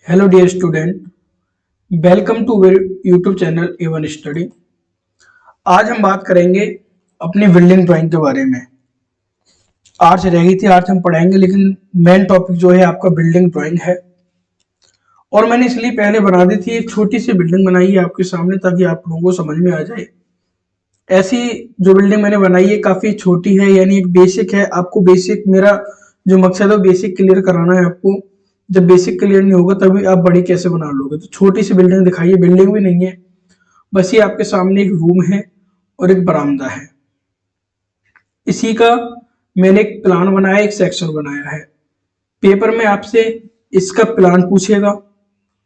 Hello dear student, welcome to YouTube channel A1 study. आज हम बात करेंगे अपनी बिल्डिंग ड्राइंग के बारे में। आर्च रह गई थी, आर्च हम पढ़ाएंगे, लेकिन मेन टॉपिक जो है आपका बिल्डिंग ड्राइंग है। और मैंने इसलिए पहले बना दी थी, एक छोटी सी बिल्डिंग बनाई है आपके सामने ताकि आप लोगों को समझ में आ जाए। ऐसी जो बिल्डिंग मैंने बनाई है काफी छोटी है, यानी एक बेसिक है। आपको बेसिक, मेरा जो मकसद है बेसिक क्लियर कराना है आपको। जब बेसिक क्लियर नहीं होगा तभी आप बड़ी कैसे बना लोगे। तो छोटी सी बिल्डिंग दिखाई है, बिल्डिंग भी नहीं है, बस ये आपके सामने एक रूम है और एक बरामदा है। इसी का मैंने एक प्लान बनाया, एक सेक्शन बनाया है। पेपर में आपसे इसका प्लान पूछेगा,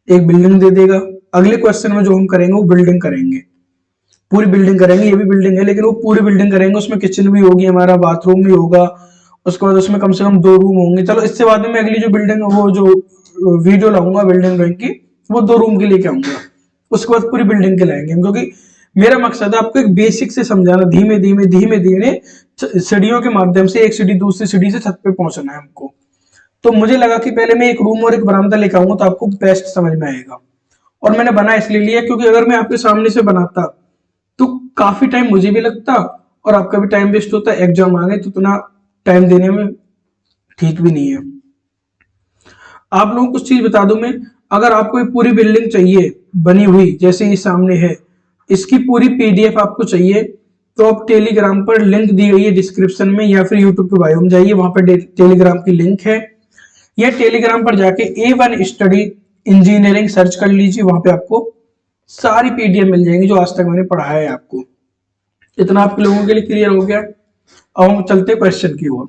एक बिल्डिंग दे देगा। अगले क्वेश्चन में जो हम करेंगे वो बिल्डिंग करेंगे, पूरी बिल्डिंग करेंगे। ये भी बिल्डिंग है लेकिन वो पूरी बिल्डिंग करेंगे, उसमें किचन भी होगी, हमारा बाथरूम भी होगा, उसके बाद उसमें कम से कम 2 रूम होंगे। चलो इससे बाद में अगली जो बिल्डिंग, वो जो वीडियो लाऊंगा बिल्डिंग ड्राइंग की, वो 2 रूम की लेके आऊंगा। उसके बाद पूरी बिल्डिंग के लाएंगे हम, क्योंकि मेरा मकसद है आपको एक बेसिक से समझाना, धीमे धीमे धीमे धीमे सीढ़ियों के माध्यम से, एक सीढ़ी दूसरी सीढ़ी से छत पे पहुंचना है हमको। तो मुझे लगा कि पहले मैं एक रूम और एक बरामदा लेकर आऊंगा तो आपको बेस्ट समझ में आएगा। और मैंने बना इसलिए लिया क्योंकि अगर मैं आपके सामने से बनाता तो काफी टाइम मुझे भी लगता और आपका भी टाइम वेस्ट होता। एग्जाम आ गए तो इतना टाइम देने में ठीक भी नहीं है। आप लोगों को कुछ चीज बता दूं मैं, अगर आपको ये पूरी बिल्डिंग चाहिए बनी हुई जैसे ये सामने है, इसकी पूरी पीडीएफ आपको चाहिए तो आप टेलीग्राम पर लिंक दी गई है डिस्क्रिप्शन में, या फिर यूट्यूब के बायो में जाइए, वहां पर टेलीग्राम की लिंक है। या टेलीग्राम पर जाके A1 स्टडी इंजीनियरिंग सर्च कर लीजिए, वहां पे आपको सारी पीडीएफ मिल जाएंगी जो आज तक मैंने पढ़ाया है आपको। इतना आप लोगों के लिए क्लियर हो गया। अब हम चलते क्वेश्चन की ओर।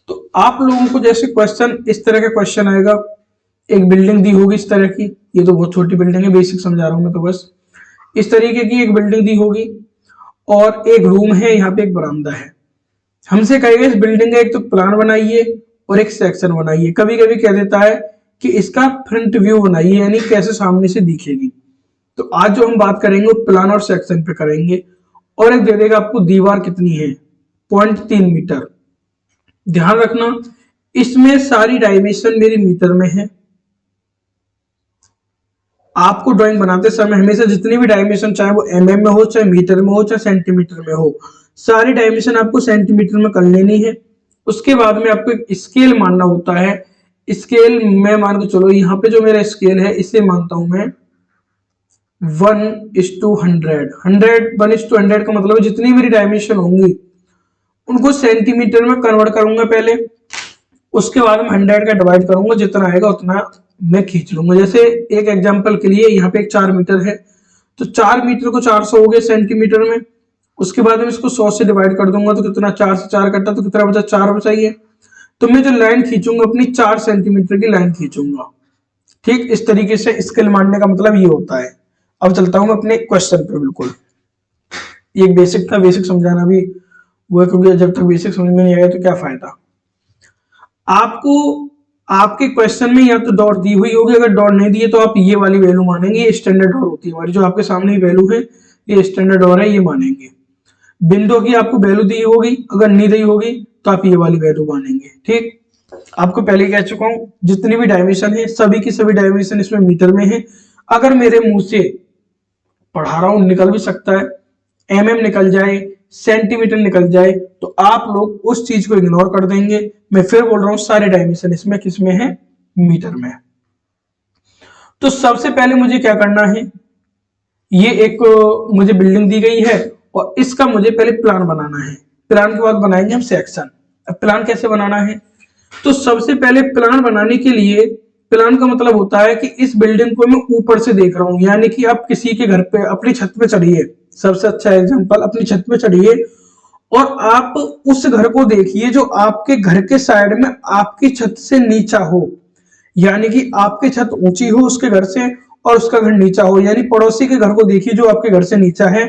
तो आप लोगों को जैसे क्वेश्चन, इस तरह का क्वेश्चन आएगा, एक बिल्डिंग दी होगी इस तरह की, ये तो बहुत छोटी बिल्डिंग है, बेसिक समझा रहा हूं मैं तो बस। इस तरीके की एक बिल्डिंग दी होगी और एक रूम है, यहाँ पे एक बरामदा है। हमसे कहेगा इस बिल्डिंग का एक तो प्लान बनाइए और एक सेक्शन बनाइए। कभी कभी कह देता है कि इसका फ्रंट व्यू बनाइए, यानी कैसे सामने से दिखेगी। तो आज जो हम बात करेंगे वो प्लान और सेक्शन पे करेंगे। और एक दे देगा आपको दीवार कितनी है, 0.3 मीटर। ध्यान रखना इसमें सारी डायमेंशन मेरी मीटर में है। आपको ड्राइंग बनाते समय हमेशा जितनी भी डायमेंशन, चाहे वो mm में हो, चाहे मीटर में हो, चाहे सेंटीमीटर में हो, सारी डायमेंशन आपको सेंटीमीटर में कर लेनी है। उसके बाद में आपको एक स्केल मानना होता है। स्केल मैं मान के चलो, यहाँ पे जो मेरा स्केल है इसे मानता हूं मैं 1:100। 1:100 का मतलब जितनी मेरी डायमेंशन होंगी उनको सेंटीमीटर में कन्वर्ट करूंगा पहले। उसके बाद में 100 का डिवाइड करूंगा, जितना आएगा उतना मैं खींच लूंगा। जैसे एक एग्जांपल के लिए यहाँ पे एक 4 मीटर है, तो 4 मीटर को 400 हो गए सेंटीमीटर में। उसके बाद में इसको 100 से डिवाइड कर दूंगा तो कितना, 4 से 4 कटा तो कितना बचा, 4 बचाइए। तो मैं जो लाइन खींचूंगा अपनी 4 सेंटीमीटर की लाइन खींचूंगा। ठीक इस तरीके से स्केल मानने का मतलब ये होता है। अब चलता हूं मैं अपने क्वेश्चन पे। बिल्कुल ये एक बेसिक था, बेसिक समझाना भी वो है, क्योंकि जब तक बेसिक समझ में नहीं आया तो क्या फायदा। आपको आपके क्वेश्चन में या तो डॉट दी हुई होगी, अगर डॉट नहीं दी है तो आप ये वाली वैल्यू मानेंगे। ये स्टैंडर्ड डॉट होती है हमारी, जो आपके सामने ही वैल्यू है ये स्टैंडर्ड डॉट है, ये मानेंगे। बिंदु की आपको वैल्यू दी होगी, अगर नहीं दी होगी तो आप ये वाली वैल्यू मानेंगे। ठीक, आपको पहले कह चुका हूं जितनी भी डायमेंशन है सभी की सभी डायमेंशन इसमें मीटर में है। अगर मेरे मुंह से पढ़ा रहा हूं, निकल भी सकता है, निकल जाए, सेंटीमीटर निकल जाए, तो आप लोग उस चीज को इग्नोर कर देंगे। मैं फिर बोल रहा हूं सारे डायमेंशन इसमें किसमें है, मीटर में। तो सबसे पहले मुझे क्या करना है, ये एक मुझे बिल्डिंग दी गई है और इसका मुझे पहले प्लान बनाना है। प्लान के बाद बनाएंगे हम सेक्शन। अब प्लान कैसे बनाना है, तो सबसे पहले प्लान बनाने के लिए, प्लान का मतलब होता है कि इस बिल्डिंग को मैं ऊपर से देख रहा हूं, यानी कि आप किसी के घर पे अपनी छत पे चढ़िए। सबसे अच्छा एग्जांपल, अपनी छत पे चढ़िए और आप उस घर को देखिए जो आपके घर के साइड में आपकी छत से नीचा हो, यानी कि आपकी छत ऊंची हो उसके घर से और उसका घर नीचा हो, यानी पड़ोसी के घर को देखिए जो आपके घर से नीचा है।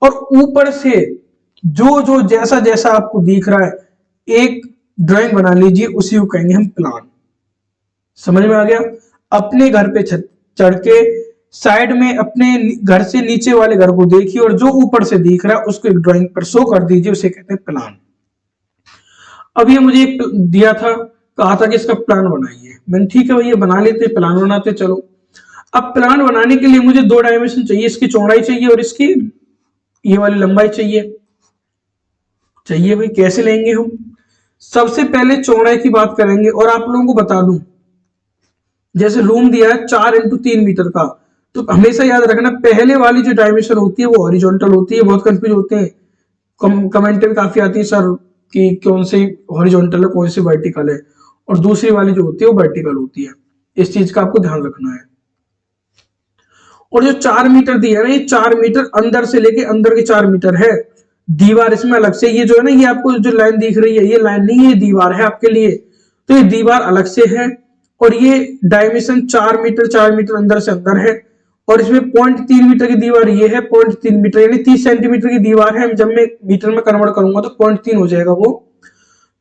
और ऊपर से जो जो जैसा जैसा आपको दिख रहा है एक ड्राइंग बना लीजिए, उसी को कहेंगे हम प्लान। समझ में आ गया। अपने घर पे छत चढ़ के साइड में अपने घर से नीचे वाले घर को देखिए और जो ऊपर से दिख रहा है उसको एक ड्राइंग पर शो कर दीजिए, उसे कहते हैं प्लान। अब ये मुझे एक दिया था, कहा था कि इसका प्लान बनाइए। मैंने ठीक है भैया बना लेते, प्लान बनाते चलो। अब प्लान बनाने के लिए मुझे दो डायमेंशन चाहिए, इसकी चौड़ाई चाहिए और इसकी ये वाली लंबाई चाहिए भाई। कैसे लेंगे हम? सबसे पहले चौड़ाई की बात करेंगे। और आप लोगों को बता दूं, जैसे रूम दिया है 4x3 मीटर का, तो हमेशा याद रखना पहले वाली जो डायमेंशन होती है वो हॉरिजॉन्टल होती है। बहुत कंफ्यूज होते हैं, कमेंट में काफी आती है सर कि कौन सी हॉरिजॉन्टल है कौन सी वर्टिकल है, और दूसरी वाली जो होती है वो वर्टिकल होती है। इस चीज का आपको ध्यान रखना है। और जो 4 मीटर दिया है ना, ये 4 मीटर अंदर से लेके अंदर के 4 मीटर है। दीवार इसमें अलग से, ये जो है ना, ये आपको जो लाइन दिख रही है ये लाइन नहीं है, ये दीवार है आपके लिए। तो ये दीवार अलग से है। और ये डायमेंशन 4 मीटर, 4 मीटर अंदर से अंदर है। और इसमें 0.3 मीटर की दीवार ये है, 0.3 मीटर यानी 30 सेंटीमीटर की दीवार है। जब मैं मीटर में कन्वर्ट करूंगा तो 0.3 हो जाएगा वो।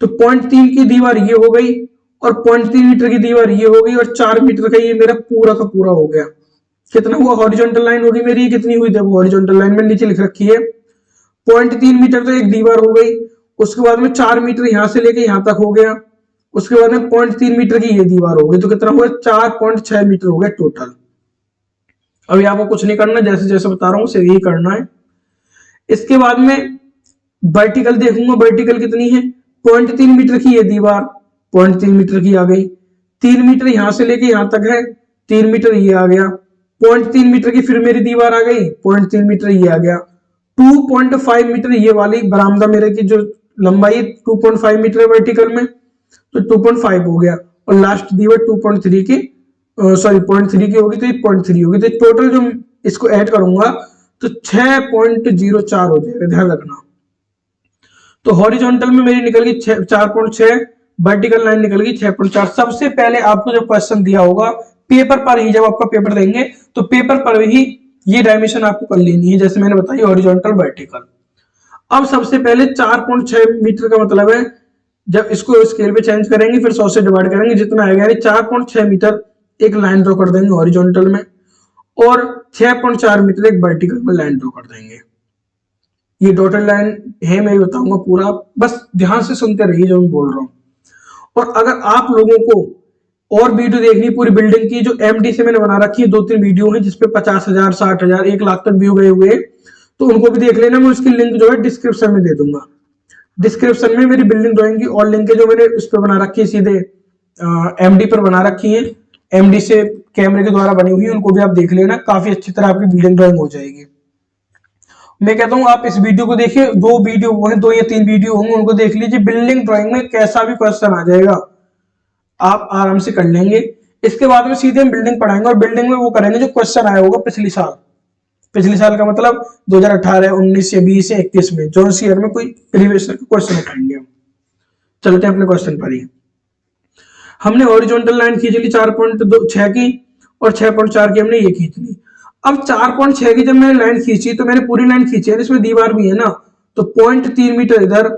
तो 0.3 की दीवार ये हो गई, और 0.3 मीटर की दीवार ये हो गई, और 4 मीटर का ये मेरा पूरा का पूरा हो गया। कितना हुआ? हॉरिजॉन्टल लाइन होगी मेरी, कितनी हुई? देखो हॉरिजॉन्टल लाइन में नीचे लिख रखी है 0.3 मीटर, तो एक दीवार हो गई। उसके बाद में 4 मीटर यहां से लेके यहां तक हो गया। उसके बाद में 0.3 मीटर की ये दीवार हो गई। तो कितना हुआ? 4.6 मीटर हो गया टोटल। अभी आपको कुछ नहीं करना, जैसे जैसे बता रहा हूँ यही करना है। इसके बाद में वर्टिकल देखूंगा, वर्टिकल कितनी है? 0.3 मीटर की ये दीवार 0.3 मीटर की आ गई। 3 मीटर यहां से लेके यहां तक है, 3 मीटर ये आ गया। 0.3 मीटर की फिर मेरी दीवार आ गई, 0.3 मीटर ये आ गया। 2.5 मीटर ये वाली बरामदा मेरे की जो लंबाई 2.5 मीटर है वर्टिकल में, तो 2.5 हो गया। और लास्ट दीवार 2.3 की, सॉरी 0.3 की होगी, तो ये 0.3 होगी। तो टोटल जो इसको ऐड करूंगा तो 6.04 हो जाएगा, ध्यान रखना। तो हॉरिजॉन्टल में मेरी निकल गई 4.6, वर्टिकल लाइन निकल गई 6.4। सबसे पहले आपको जब क्वेश्चन दिया होगा पेपर पर ही, जब आपका पेपर देंगे तो पेपर पर ही ये डायमेंशन आपको कर लेनी है, जैसे मैंने बताई हॉरिजॉन्टल वर्टिकल। अब सबसे पहले 4.6 मीटर का मतलब है, जब इसको स्केल पे चेंज करेंगे फिर 100 से डिवाइड करेंगे जितना आएगा, यानी 4.6 मीटर एक लाइन ड्रॉ कर देंगे हॉरिजॉन्टल में, और 6.4 मीटर एक वर्टिकल में लाइन ड्रॉ कर देंगे। ये डॉटेड लाइन है, मैं बताऊंगा पूरा, बस ध्यान से सुनते रहिए जो मैं बोल रहा हूँ। और अगर आप लोगों को और वीडियो देखनी पूरी बिल्डिंग की, जो एमडी से मैंने बना रखी है, 2-3 वीडियो हैं जिसपे 50,000, 60,000, 1 लाख तक व्यू गए हुए, तो उनको भी देख लेना। मैं उसकी लिंक जो है डिस्क्रिप्शन में दे दूंगा। डिस्क्रिप्शन में मेरी बिल्डिंग ड्राइंग की और लिंक है जो मैंने उस पर बना रखी है, सीधे एमडी पर बना रखी है, एमडी से कैमरे के द्वारा बनी हुई है, उनको भी आप देख लेना। काफी अच्छी तरह आपकी बिल्डिंग ड्राइंग हो जाएगी। मैं कहता हूं आप इस वीडियो को देखिए, 2 वीडियो वो है, 2 या 3 वीडियो होंगे, उनको देख लीजिए। बिल्डिंग ड्राइंग में कैसा भी क्वेश्चन आ जाएगा आप आराम से कर लेंगे। इसके बाद में सीधे हम बिल्डिंग पढ़ाएंगे, और बिल्डिंग में वो करेंगे जो क्वेश्चन आया होगा पिछले साल का मतलब 2018, 19 या 20 या 21 में, जो ईयर में कोई प्रीवियस ईयर का क्वेश्चन उठाएंगे हम। चलते हैं अपने क्वेश्चन पर ही। हमने हॉरिजॉन्टल लाइन खींच ली 4.6 की, और 6.4 की हमने ये खींच ली। अब 4.6 की जब मैंने लाइन खींची तो मैंने पूरी लाइन खींची है, इसमें दीवार भी है ना, तो 0.3 मीटर इधर,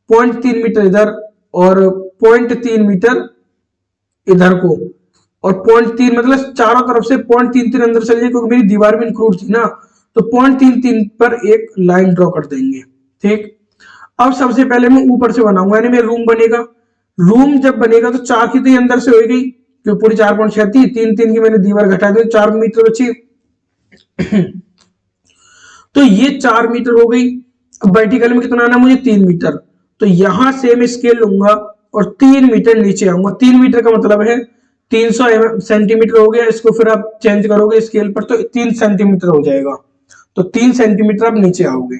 0.3 मीटर इधर, और 0.3 मीटर इधर को, और 0.3 मतलब चारों तरफ से 0.33 अंदर चल जाए, क्योंकि मेरी दीवार में इंक्लूड थी ना, तो 0.33 पर एक लाइन ड्रॉ कर देंगे। ठीक, अब सबसे पहले मैं ऊपर से बनाऊंगा, यानी मेरा रूम बनेगा। रूम जब बनेगा तो 4 की तो अंदर से हो गई, जो पूरी 4.6 थी, 3 की मैंने दीवार घटा दी, 4 मीटर बची। तो ये 4 मीटर हो गई। अब वर्टिकल में कितना आना मुझे? 3 मीटर। तो यहां से मैं स्केल लूंगा और 3 मीटर नीचे आऊंगा। 3 मीटर का मतलब है 300 सेंटीमीटर हो गया। इसको फिर आप चेंज करोगे स्केल पर तो 3 सेंटीमीटर हो जाएगा। तो 3 सेंटीमीटर आप नीचे आओगे।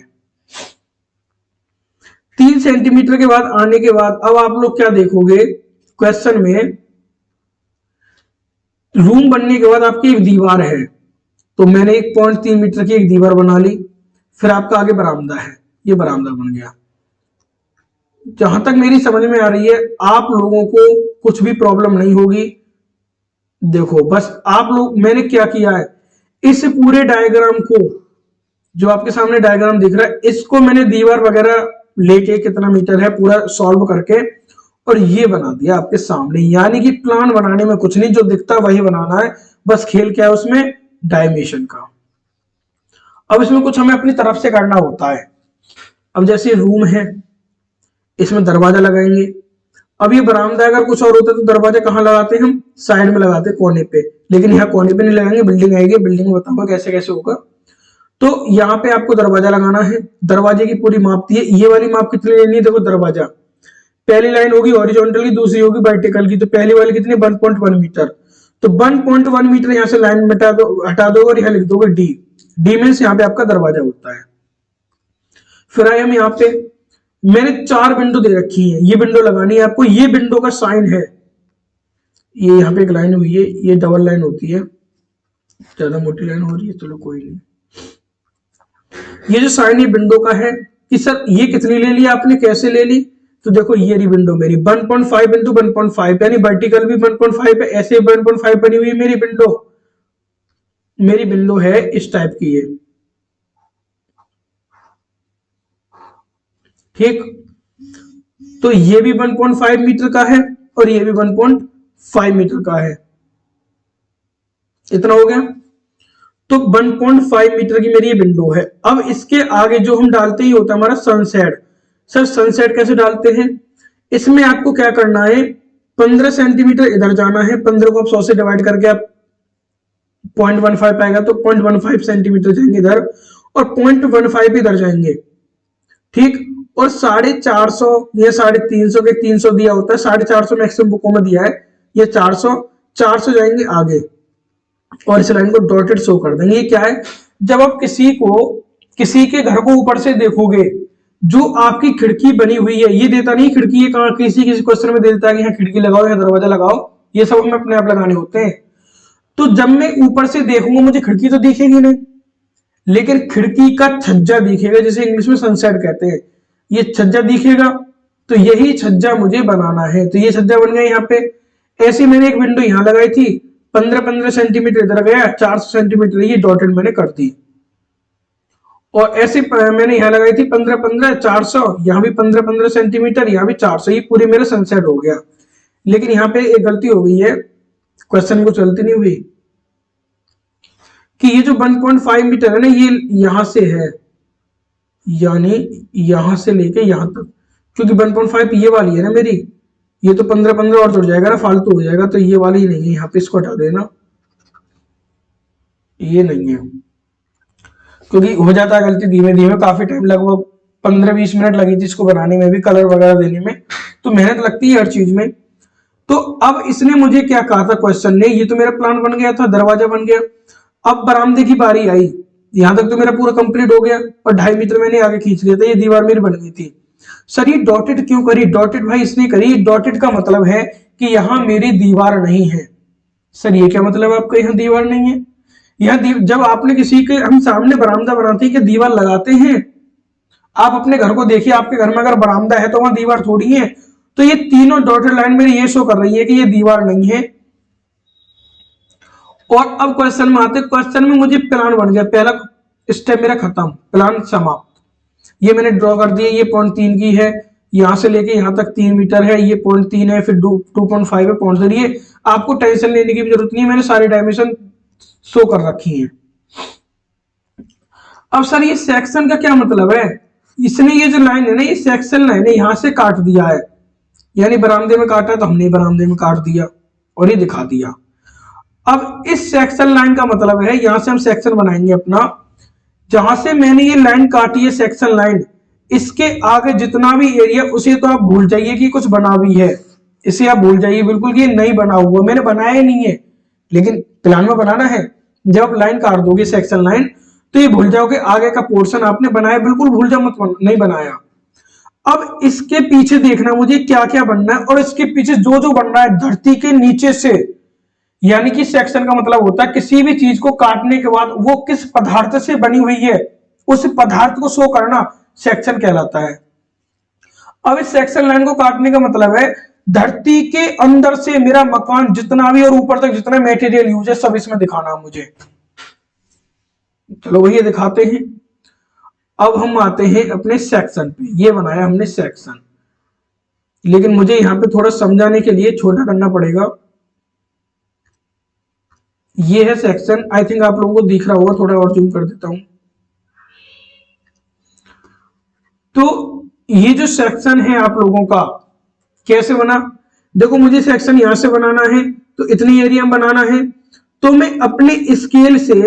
3 सेंटीमीटर के बाद आने के बाद अब आप लोग क्या देखोगे क्वेश्चन में, रूम बनने के बाद आपकी एक दीवार है, तो मैंने 1.3 मीटर की एक दीवार बना ली। फिर आपका आगे बरामदा है, ये बरामदा बन गया। जहां तक मेरी समझ में आ रही है आप लोगों को कुछ भी प्रॉब्लम नहीं होगी। देखो बस आप लोग, मैंने क्या किया है, इस पूरे डायग्राम को, जो आपके सामने डायग्राम दिख रहा है, इसको मैंने दीवार वगैरह लेके कितना मीटर है पूरा सॉल्व करके और ये बना दिया आपके सामने। यानी कि प्लान बनाने में कुछ नहीं, जो दिखता है वही बनाना है, बस खेल क्या है उसमें, डायमेंशन का। अब इसमें कुछ हमें अपनी तरफ से करना होता है। अब जैसे रूम है, इसमें दरवाजा लगाएंगे, अब ये बरामदा अगर कुछ और होता तो दरवाजा कहाँ लगाते हम, साइड में लगाते, कोने पे, लेकिन यहाँ कोने पे नहीं लगाएंगे, बिल्डिंग आएगी, बिल्डिंग में बताऊंगा कैसे कैसे होगा। तो यहाँ पे आपको दरवाजा लगाना है, दरवाजे की पूरी माप दी है। ये वाली माप कितनी लेनी है, देखो दरवाजा, पहली लाइन होगी हॉरिजॉन्टल की, दूसरी होगी वर्टिकल की, तो पहली वाली कितनी 1.1 मीटर, तो 1.1 मीटर यहाँ से लाइन हटा दो और यहाँ लिख दोगे डी, डी मीन्स यहाँ पे आपका दरवाजा होता है। फिर आए हम यहाँ पे, मैंने 4 विंडो दे रखी है, ये विंडो लगानी है आपको, ये विंडो का साइन है, ये यहाँ पे एक लाइन हुई है, ये डबल लाइन होती है, ज्यादा मोटी लाइन हो रही है, चलो कोई नहीं। ये जो साइन ये विंडो का है कि सर ये कितनी ले ली आपने, कैसे ले ली, तो देखो ये रही विंडो मेरी 1.5 इंटू 1.5, यानी वर्टिकल भी 1.5 है, ऐसे 1.5 बनी हुई है मेरी विंडो, मेरी विंडो है इस टाइप की, ये ठीक। तो ये भी 1.5 मीटर का है और ये भी 1.5 मीटर का है, इतना हो गया। तो 1.5 मीटर की मेरी ये विंडो है। अब इसके आगे जो हम डालते ही होता है हमारा सनसेट। सर सनसेट कैसे डालते हैं, इसमें आपको क्या करना है, 15 सेंटीमीटर इधर जाना है, 15 को आप 100 से डिवाइड करके आप 0.15 पाएगा, तो 0.15 सेंटीमीटर जाएंगे इधर और 0.15 इधर जाएंगे, ठीक। और 450 या 350 के 300 दिया होता है, 450 मैक्सिमम बुकों में दिया है, ये 400 जाएंगे आगे और इस लाइन को डॉटेड शो कर देंगे। ये क्या है, जब आप किसी के घर को ऊपर से देखोगे, जो आपकी खिड़की बनी हुई है, ये देता नहीं खिड़की, ये किसी क्वेश्चन में दे देता है कि यहाँ खिड़की लगाओ या दरवाजा लगाओ, ये सब हमें अपने आप लगाने होते हैं। तो जब मैं ऊपर से देखूंगा मुझे खिड़की तो दिखेगी नहीं, लेकिन खिड़की का छज्जा दिखेगा, जिसे इंग्लिश में सनसेट कहते हैं, ये छज्जा दिखेगा, तो यही छज्जा मुझे बनाना है। तो ये छज्जा बन गया यहाँ पे। ऐसी मैंने एक विंडो यहाँ लगाई थी, 15-15 सेंटीमीटर इधर गया, 400 सेंटीमीटर, ये डॉटेड मैंने कर दी। और ऐसे मैंने यहाँ लगाई थी 15-15, 400, यहाँ भी 15-15 सेंटीमीटर, यहाँ भी 400, ये पूरी मेरा सनसेट हो गया। लेकिन यहाँ पे एक गलती हो गई है, क्वेश्चन को चलती नहीं हुई, कि ये जो 1.5 मीटर है ना, ये यहां से है, यानी यहां से लेके यहां तक, क्योंकि 1.5 ये वाली है ना मेरी, ये तो 15-15 और जुड़ जाएगा ना, फालतू हो जाएगा, तो ये वाली नहीं है, यहाँ पे इसको हटा देना, ये नहीं है, क्योंकि हो जाता है गलती धीमे धीमे, काफी टाइम लगभग 15-20 मिनट लगी थी इसको बनाने में भी, कलर वगैरह देने में, तो मेहनत लगती है हर चीज में। तो अब इसने मुझे क्या कहा था क्वेश्चन ने, ये तो मेरा प्लान बन गया था, दरवाजा बन गया। अब बरामदे की बारी आई, यहां तक तो मेरा पूरा कंप्लीट हो गया और 2.5 मीटर मैंने आगे खींच लिया था, ये दीवार मेरी बन गई थी। सर ये डॉटेड क्यों करी, डॉटेड भाई इसने करी, डॉटेड का मतलब है कि यहां मेरी दीवार नहीं है। सर ये क्या मतलब है आपका, यहाँ दीवार नहीं है, यहाँ जब आपने किसी के, हम सामने बरामदा बनाते हैं कि दीवार लगाते हैं, आप अपने घर को देखिए, आपके घर में अगर बरामदा है तो वहां दीवार थोड़ी है। तो ये तीनों डॉटेड लाइन मेरी ये शो कर रही है कि ये दीवार नहीं है। और अब क्वेश्चन में आते, क्वेश्चन में मुझे प्लान बन गया, पहला स्टेप मेरा खत्म, प्लान समाप्त। ये मैंने ड्रॉ कर दिया, ये 0.3 की है, यहां से लेके यहां तक 3 मीटर है, ये 0.3 है, फिर 2.5 है, 0.3, ये आपको टेंशन लेने की भी जरूरत नहीं है, मैंने सारी डायमेंशन शो कर रखी है। अब सर ये सेक्शन का क्या मतलब है, इसने ये जो लाइन है ना, ये सेक्शन लाइन है, यहां से काट दिया है, यानी बरामदे में काटा तो हमने बरामदे में काट दिया और ये दिखा दिया। अब इस सेक्शन लाइन का मतलब है, यहां से हम सेक्शन बनाएंगे अपना, जहां से मैंने ये लाइन काटी है सेक्शन लाइन, इसके आगे जितना भी एरिया, उसे तो आप भूल जाइए कि कुछ बना भी है, इसे आप भूल जाइए बिल्कुल कि ये नहीं बना हुआ, मैंने बनाया नहीं है, लेकिन प्लान में बनाना है। जब आप लाइन काट दोगे सेक्शन लाइन, तो ये भूल जाओगे आगे का पोर्शन आपने बनाया, बिल्कुल भूल जाओ मत, नहीं बनाया। अब इसके पीछे देखना मुझे क्या क्या बनना है, और इसके पीछे जो जो बनना है धरती के नीचे से, यानी कि सेक्शन का मतलब होता है किसी भी चीज को काटने के बाद वो किस पदार्थ से बनी हुई है, उस पदार्थ को शो करना सेक्शन कहलाता है। अब इस सेक्शन लाइन को काटने का मतलब है धरती के अंदर से मेरा मकान जितना भी और ऊपर तक जितना मटेरियल यूज है सब इसमें दिखाना मुझे। चलो वही दिखाते हैं। अब हम आते हैं अपने सेक्शन पे, ये बनाया हमने सेक्शन, लेकिन मुझे यहां पे थोड़ा समझाने के लिए छोटा करना पड़ेगा। ये है सेक्शन, आई थिंक आप लोगों को दिख रहा होगा, थोड़ा और जूम कर देता हूं। तो ये जो सेक्शन है आप लोगों का, कैसे बना, देखो मुझे सेक्शन यहां से बनाना है तो इतनी एरिया में बनाना है, तो मैं अपने स्केल से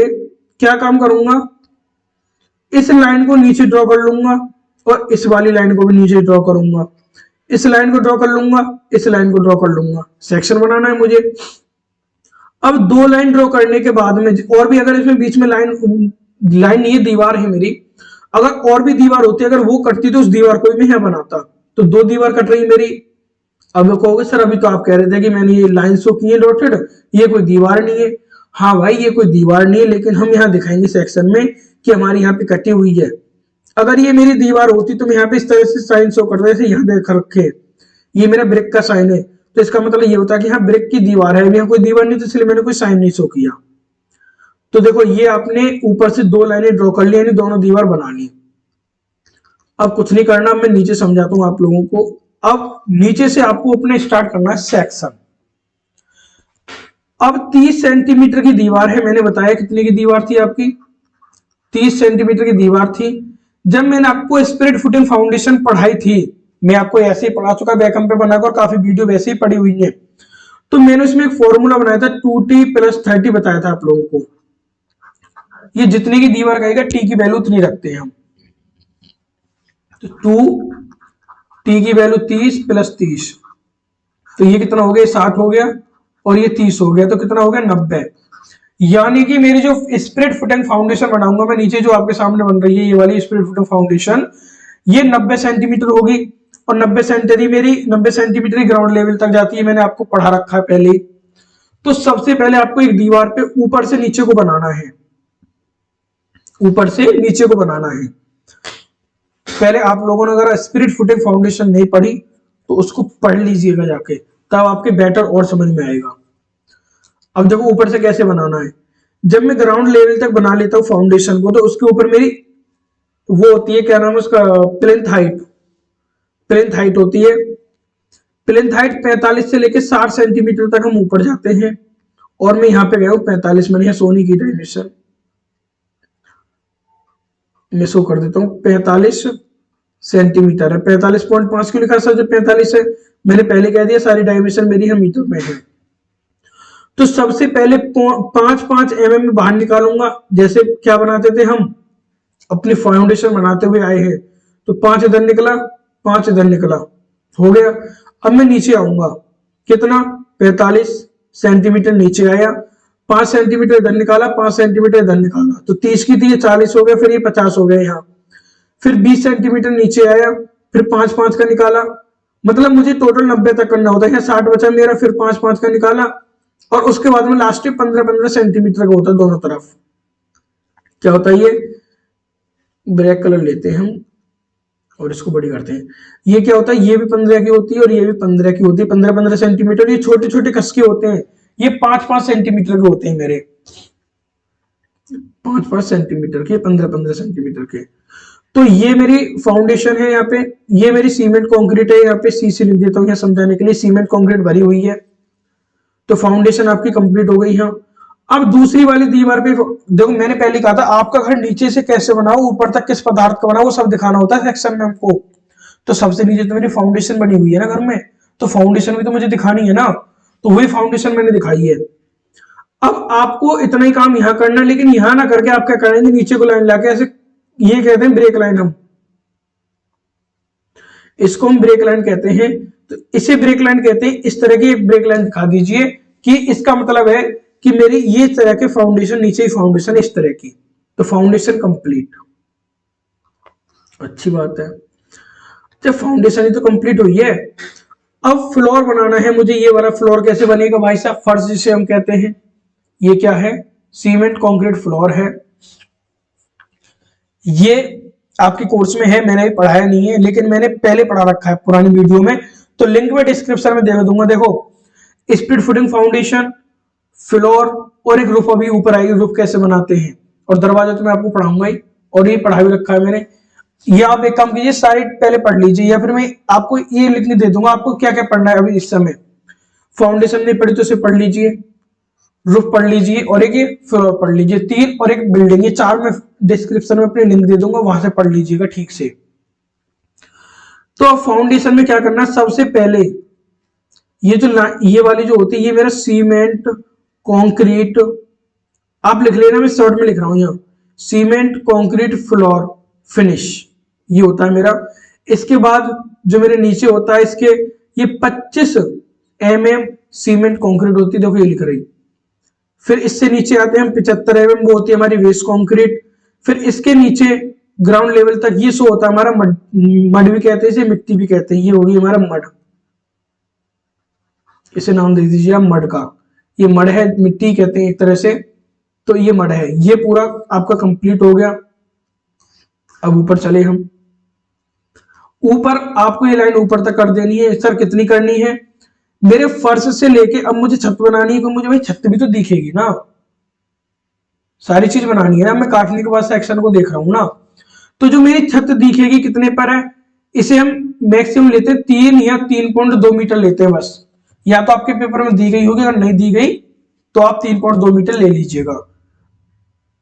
क्या काम करूंगा, इस लाइन को नीचे ड्रॉ कर लूंगा और इस वाली लाइन को भी नीचे ड्रॉ करूंगा, इस लाइन को ड्रॉ कर लूंगा, इस लाइन को ड्रॉ कर लूंगा, सेक्शन बनाना है मुझे। अब दो लाइन ड्रॉ करने के बाद में और भी अगर इसमें बीच में लाइन नहीं है, दीवार है मेरी, अगर और भी दीवार होती अगर वो कटती तो उस दीवार को भी मैं यहाँ बनाता, तो दो दीवार कट रही मेरी। अब कहोगे सर अभी तो आप कह रहे थे कि मैंने ये लाइन शो की है डॉटेड, ये कोई दीवार नहीं है। हाँ भाई ये कोई दीवार नहीं है, लेकिन हम यहाँ दिखाएंगे सेक्शन में कि हमारी यहाँ पे कटी हुई है। अगर ये मेरी दीवार होती तो मैं यहाँ पे इस तरह से साइन शो कर रहे थे, यहाँ देख रखे ये मेरा ब्रिक का साइन है, तो इसका मतलब ये होता है कि हाँ ब्रिक की दीवार है, यहाँ कोई दीवार नहीं, तो इसलिए मैंने कोई साइन नहीं शो किया। तो देखो ये आपने ऊपर से दो लाइनें ड्रॉ कर ली, यानी दोनों दीवार बना ली। अब कुछ नहीं करना, मैं नीचे समझाता हूं आप लोगों को। अब नीचे से आपको अपने स्टार्ट करना है सेक्शन। अब 30 सेंटीमीटर की दीवार है, मैंने बताया कितने की दीवार थी आपकी, 30 सेंटीमीटर की दीवार थी। जब मैंने आपको स्पिरिट फुटिंग फाउंडेशन पढ़ाई थी, मैं आपको ऐसे ही पढ़ा चुका बैकअप पे बनाकर, काफी वीडियो वैसे ही पड़ी हुई है, तो मैंने उसमें एक फॉर्मूला बनाया था 2t + 30 बताया था आप लोगों को। ये जितने की दीवार कहेगा टी की वैल्यू उतनी रखते हैं हम, तो 2t की वैल्यू 30 + 30, तो ये कितना हो गया, 60 हो गया और ये 30 हो गया, तो कितना हो गया 90। यानी कि मेरी जो स्पिरिट फुटिंग फाउंडेशन बनाऊंगा मैं, नीचे जो आपके सामने बन रही है ये वाली स्पिरिट फुटिंग फाउंडेशन, ये 90 सेंटीमीटर होगी और 90 सेंटीमीटर ग्राउंड लेवल तक जाती है, मैंने आपको पढ़ा रखा है पहले ही। तो सबसे पहले आपको एक दीवार पे ऊपर से नीचे को बनाना है, ऊपर से नीचे को बनाना है। पहले आप लोगों ने अगर स्पिरिट फुटिंग फाउंडेशन नहीं पढ़ी तो उसको पढ़ लीजिएगा जाके, तब आपके बेटर और समझ में आएगा। अब देखो ऊपर से कैसे बनाना है, जब मैं ग्राउंड लेवल तक बना लेता हूं फाउंडेशन को, तो उसके ऊपर मेरी वो होती है, क्या नाम है उसका, प्लिंथ हाइट होती है। प्लिंथ हाइट 45 से लेकर 60 सेंटीमीटर तक हम ऊपर जाते हैं, और मैं यहाँ पे गया हूँ 45, मैंने सोनी की डायमेंशन मैं शो कर देता हूँ, 45 सेंटीमीटर है, 45.5 क्यों लिखा सर जब 45 है, मैंने पहले कह दिया सारी डायमेंशन मेरी हम मीटर में है। तो सबसे पहले 5-5 mm में बाहर निकालूंगा, जैसे क्या बनाते थे हम अपनी फाउंडेशन बनाते हुए आए हैं, तो 5 इधर निकला, 5 इधर निकला, हो गया। अब मैं नीचे आऊंगा, कितना 45 सेंटीमीटर नीचे आया, 5 सेंटीमीटर इधर निकाला, 5 सेंटीमीटर इधर निकाला, तो 30 की थी ये 40 हो गया, फिर ये 50 हो गया यहाँ, फिर 20 सेंटीमीटर नीचे आया, फिर 5-5 का निकाला, मतलब मुझे टोटल 90 तक करना होता है, 60 बचा मेरा, फिर 5-5 का निकाला, और उसके बाद में लास्ट में 15-15 सेंटीमीटर का होता है दोनों तरफ। क्या होता है, ये ब्लैक कलर लेते हैं हम और इसको बड़ी करते हैं, ये क्या होता है, ये भी 15 की होती है और ये भी 15 की होती है, 15-15 सेंटीमीटर। ये छोटे छोटे कसके होते हैं, ये 5-5 सेंटीमीटर के होते हैं मेरे, 5-5 सेंटीमीटर के, 15-15 सेंटीमीटर के। तो ये मेरी फाउंडेशन है, यहाँ पे ये मेरी सीमेंट कंक्रीट है, यहाँ पे सी से लिख देता हूँ यहाँ समझाने के लिए, सीमेंट कंक्रीट भरी हुई है, तो फाउंडेशन आपकी कंप्लीट हो गई है। अब दूसरी वाली दीवार पे देखो, मैंने पहले कहा था आपका घर नीचे से कैसे बनाओ, ऊपर तक किस पदार्थ का बनाओ, वो सब दिखाना होता है सेक्शन में हमको। तो सबसे नीचे तो मेरी फाउंडेशन बनी हुई है ना घर में, तो फाउंडेशन भी तो मुझे दिखानी है ना, तो वही फाउंडेशन मैंने दिखाई है। अब आपको इतना ही काम यहाँ करना है, लेकिन यहाँ ना करके आप क्या करेंगे, नीचे को लाइन लाके ऐसे, ये कहते हैं ब्रेक लाइन, हम इसको हम ब्रेक लाइन कहते हैं। तो इसे ब्रेक लाइन कहते हैं, इस तरह की एक ब्रेक लाइन दिखा दीजिए कि इसका मतलब है कि मेरी ये तरह के फाउंडेशन, नीचे ही फाउंडेशन इस तरह की, तो फाउंडेशन कंप्लीट। अच्छी बात है, जब फाउंडेशन ही तो कंप्लीट हुई है। अब फ्लोर बनाना है मुझे, ये वाला फ्लोर कैसे बनेगा भाई साहब, फर्श जिसे हम कहते हैं, ये क्या है, सीमेंट कंक्रीट फ्लोर है। ये आपके कोर्स में है, मैंने भी पढ़ाया नहीं है, लेकिन मैंने पहले पढ़ा रखा है पुरानी वीडियो में, तो लिंक में डिस्क्रिप्शन में दे दूंगा। देखो स्पिरिट फुटिंग फाउंडेशन, फ्लोर और एक रूफ अभी ऊपर आएगी, रूफ कैसे बनाते हैं, और दरवाजा तो मैं आपको पढ़ाऊंगा ही, और ये पढ़ा भी रखा है मैंने। ये आप एक काम कीजिए, सारी पहले पढ़ लीजिए, या फिर मैं आपको ये लिखने दे दूंगा आपको क्या क्या पढ़ना है अभी इस समय। फाउंडेशन नहीं पढ़ी तो इसे पढ़ लीजिए, रूफ पढ़ लीजिए, और एक ये फ्लोर पढ़ लीजिए, 3 और एक बिल्डिंग, ये 4 में डिस्क्रिप्शन में अपने लिंक दे दूंगा, वहां से पढ़ लीजिएगा ठीक से। तो अब फाउंडेशन में क्या करना है, सबसे पहले ये वाली जो होती है ये मेरा सीमेंट कंक्रीट, आप लिख लेना, मैं शॉर्ट में लिख रहा हूं यहाँ, सीमेंट कंक्रीट फ्लोर फिनिश, ये होता है मेरा। इसके बाद जो मेरे नीचे होता है इसके, ये 25 mm सीमेंट कंक्रीट होती है, देखो ये लिख रही। फिर इससे नीचे आते हैं हम 75 mm, वो होती है हमारी वेस्ट कंक्रीट। फिर इसके नीचे ग्राउंड लेवल तक ये सो होता है हमारा मड, मड भी कहते हैं इसे, मिट्टी भी कहते हैं, ये होगी हमारा मड, इसे नाम दे दीजिए आप मड का। ये मड है, मिट्टी कहते हैं एक तरह से, तो ये मड है। ये पूरा आपका कंप्लीट हो गया। अब ऊपर चले हम, ऊपर आपको ये लाइन ऊपर तक कर देनी है। सर कितनी करनी है? मेरे फर्श से लेके अब मुझे छत बनानी है, तो मुझे भाई छत भी तो दिखेगी ना, सारी चीज बनानी है ना। मैं काटने के बाद सेक्शन को देख रहा हूं ना, तो जो मेरी छत दिखेगी कितने पर है, इसे हम मैक्सिमम लेते हैं 3 या 3.2 मीटर लेते हैं बस। या तो आपके पेपर में दी गई होगी, अगर नहीं दी गई तो आप 3.2 मीटर ले लीजिएगा।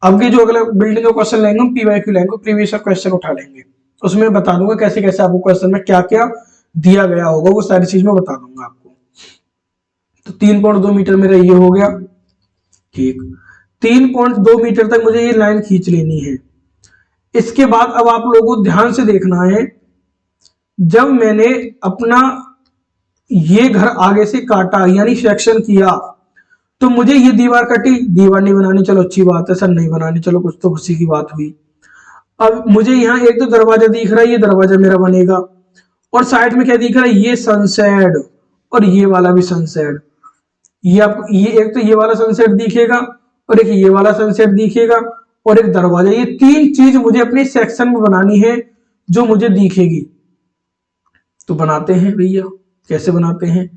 अब के जो अगला बिल्डिंग का क्वेश्चन लेंगे हम PYQ लेंगे, प्रीवियस क्वेश्चन उठा लेंगे, उसमें बता दूंगा कैसे कैसे आपको क्वेश्चन में क्या क्या दिया गया होगा, वो सारी चीज मैं बता दूंगा आपको। तो 3.2 मीटर मेरा ये हो गया, ठीक। 3.2 मीटर तक मुझे ये लाइन खींच लेनी है। इसके बाद अब आप लोगों को ध्यान से देखना है, जब मैंने अपना ये घर आगे से काटा यानी सेक्शन किया, तो मुझे ये दीवार कटी, दीवार नहीं बनानी, चलो अच्छी बात है। सर नहीं बनानी, चलो कुछ तो खुशी की बात हुई। अब मुझे यहाँ एक तो दरवाजा दिख रहा है, ये दरवाजा मेरा बनेगा, और साइड में क्या दिख रहा है, ये सनसेट, और ये वाला भी सनसेट। ये आप ये एक तो ये वाला सनसेट दिखेगा, और एक ये वाला सनसेट दिखेगा, और एक दरवाजा। ये 3 चीज मुझे अपने सेक्शन में बनानी है जो मुझे दिखेगी। तो बनाते हैं भैया, कैसे बनाते हैं?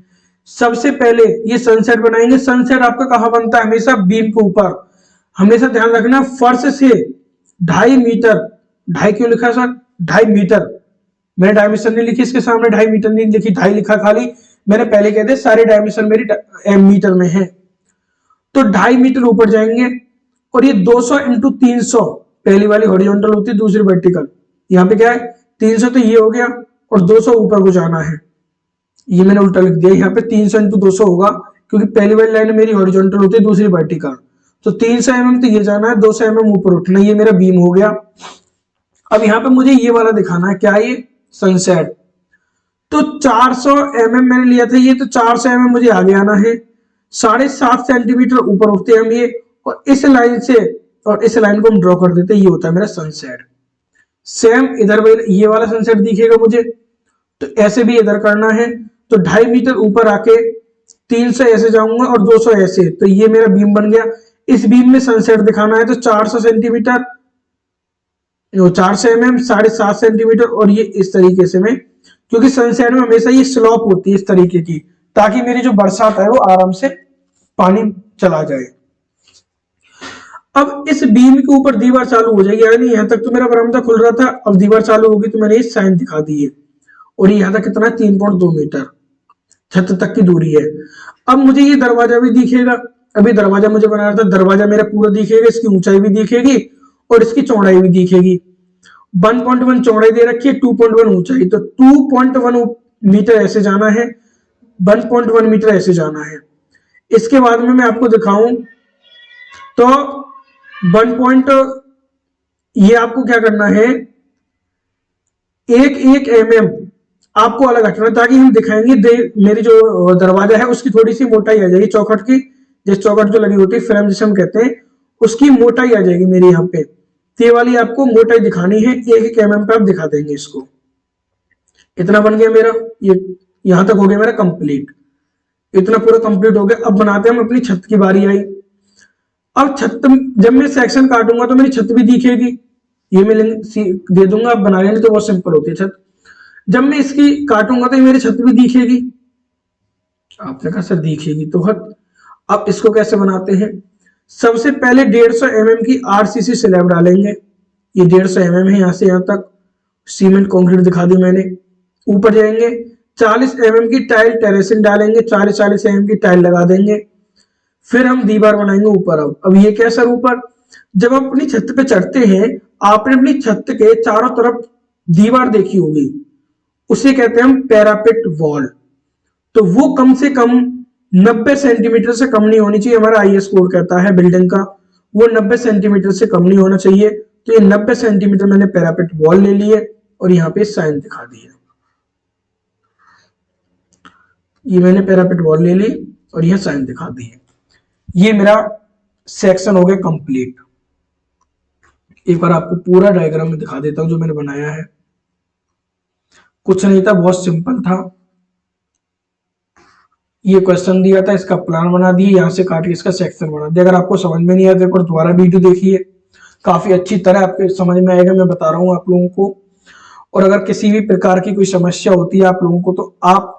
सबसे पहले ये सनसेट बनाएंगे। सनसेट आपका कहां बनता है? हमेशा बीम के ऊपर। हमेशा ध्यान रखना, फर्श से 2.5 मीटर, 2.5 क्यों लिखा सर? 2.5 मीटर, मैंने डायमेंशन नहीं लिखी इसके सामने, 2.5 मीटर नहीं लिखी, 2.5 लिखा खाली। मैंने पहले कह दिया सारे डायमेंशन मेरी मीटर में है। तो 2.5 मीटर ऊपर जाएंगे, और ये 200 इंटू 300, पहली वाली हॉरिजॉन्टल होती है, दूसरी वर्टिकल। यहाँ पे क्या है 300, तो ये हो गया, और 200 ऊपर को जाना है। ये मैंने उल्टा लिख दिया, यहाँ पे 300 इंटू 200 होगा, क्योंकि पहली वाली लाइन मेरी हॉरिजॉन्टल होती है, दूसरी वर्टिकल। तो 300 mm तो ये जाना है, 200 mm ऊपर उठना, ये मेरा बीम हो गया। अब यहाँ पे मुझे ये वाला दिखाना है, क्या ये सनसेट। तो 400 mm मैंने लिया था ये, तो 400 mm मुझे आगे आना है। 7.5 सेंटीमीटर ऊपर उठते हैं हम ये, और इस लाइन से और इस लाइन को हम ड्रॉ कर देते हैं, ये होता है मेरा सनसेट। सेम इधर ये वाला सनसेट दिखेगा मुझे, तो ऐसे भी इधर करना है। तो 2.5 मीटर ऊपर आके 300 ऐसे जाऊंगा, और 200 ऐसे, तो ये मेरा बीम बन गया। इस बीम में सनसेट दिखाना है, तो 400 सेंटीमीटर, 400 mm, 7.5 सेंटीमीटर, और ये इस तरीके से मैं, क्योंकि सनसेट में हमेशा ये स्लॉप होती है इस तरीके की, ताकि मेरी जो बरसात है वो आराम से पानी चला जाए। अब इस बीम के ऊपर दीवार चालू हो जाएगी, यानी यहां तक तो मेरा बरामदा खुल रहा था, अब दीवार चालू होगी, तो मैंने ये साइन दिखा दी है। और यहां तक कितना 3.2 मीटर छत तक की दूरी है। अब मुझे ये दरवाजा भी दिखेगा, अभी दरवाजा मुझे बनाना था, दरवाजा मेरा पूरा दिखेगा, इसकी ऊंचाई भी दिखेगी और इसकी चौड़ाई भी दिखेगी। 1.1 चौड़ाई दे रखी है, 2.1 ऊंचाई, तो 2.1 मीटर ऐसे जाना है, 1.1 मीटर ऐसे जाना है। इसके बाद में मैं आपको दिखाऊं तो 1. ये आपको क्या करना है, 1 mm आपको अलग हटना, ताकि हम दिखाएंगे मेरी जो दरवाजा है उसकी थोड़ी सी मोटाई आ जाएगी, चौखट की, जिस चौखट जो लगी होती है फ्रेम जिसे हम कहते हैं, उसकी मोटाई आ जाएगी मेरी यहाँ पे। ये वाली आपको मोटाई दिखानी है, 1 mm पे आप दिखा देंगे इसको। इतना बन गया मेरा, ये यहां तक हो गया मेरा कंप्लीट, इतना पूरा कंप्लीट हो गया। अब बनाते हैं हम अपनी छत की बारी आई। अब छत, जब मैं सेक्शन काटूंगा तो मेरी छत भी दिखेगी, ये मैं दे दूंगा, आप बना लेंगे, तो बहुत सिंपल होती है छत। जब मैं इसकी काटूंगा तो ये मेरी छत भी दिखेगी, आपने कहा सर दिखेगी तो हट। अब इसको कैसे बनाते हैं, सबसे पहले 150 mm की RCC स्लैब डालेंगे, ये 150 mm है, यहां से यहां तक सीमेंट कंक्रीट दिखा दी मैंने। ऊपर जाएंगे, 40 mm की टाइल टेरेसिंग डालेंगे, 40 mm की टाइल लगा देंगे। फिर हम दीवार बनाएंगे ऊपर। अब ये क्या सर ऊपर, जब आप अपनी छत पे चढ़ते हैं, आपने अपनी छत के चारों तरफ दीवार देखी होगी, उसे कहते हैं हम पैरापेट वॉल। तो वो कम से कम 90 सेंटीमीटर से कम नहीं होनी चाहिए। हमारा आईएस कोड कहता है बिल्डिंग का वो 90 सेंटीमीटर से कम नहीं होना चाहिए। तो ये 90 सेंटीमीटर मैंने पैरापेट वॉल ले ली है और यहाँ पे साइन दिखा दी है। ये मैंने पैरापेट वॉल ले ली और यह साइन दिखा दी है। ये मेरा सेक्शन हो गया कंप्लीट। एक बार आपको पूरा डायग्राम में दिखा देता हूं जो मैंने बनाया है। कुछ नहीं था, बहुत सिंपल था। ये क्वेश्चन दिया था, इसका प्लान बना दिए, यहां से काट के इसका सेक्शन बना दिया। अगर आपको समझ में नहीं आया तो एक बार दोबारा वीडियो देखिए, काफी अच्छी तरह आपके समझ में आएगा। मैं बता रहा हूं आप लोगों को। और अगर किसी भी प्रकार की कोई समस्या होती है आप लोगों को तो आप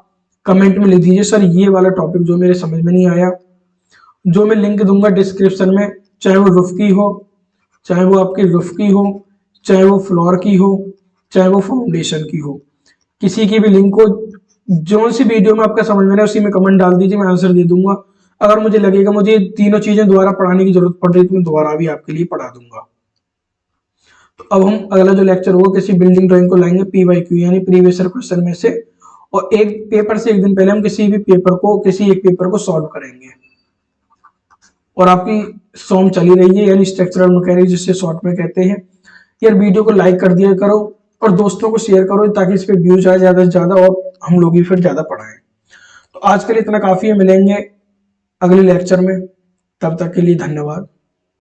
कमेंट में लिख दीजिए, सर ये वाला टॉपिक जो मेरे समझ में नहीं आया। जो मैं लिंक दूंगा डिस्क्रिप्शन में, चाहे वो रूफ की हो, चाहे वो आपकी रूफ की हो, चाहे वो फ्लोर की हो, चाहे वो फाउंडेशन की हो, किसी की भी लिंक को जो सी वीडियो में आपका समझ में आए उसी में कमेंट डाल दीजिए, मैं आंसर दे दूंगा। अगर मुझे लगेगा मुझे तीनों चीजें दोबारा पढ़ाने की जरूरत पड़ रही तो मैं दोबारा भी आपके लिए पढ़ा दूंगा। तो अब हम अगला जो लेक्चर होगा किसी बिल्डिंग ड्राइंग को लाएंगे PYQ यानी प्रीवियस क्वेश्चन में से, और एक पेपर से एक दिन पहले हम किसी एक पेपर को सॉल्व करेंगे। और आपकी सॉम चली रही है यानी स्ट्रक्चरल मैकेनिक्स जिससे शॉर्ट में कहते हैं। यार वीडियो को लाइक कर दिया करो और दोस्तों को शेयर करो ताकि इस पे व्यूज आए ज्यादा से ज्यादा और हम लोग भी फिर ज्यादा पढ़ाएं। तो आज के लिए इतना काफी है, मिलेंगे अगले लेक्चर में, तब तक के लिए धन्यवाद।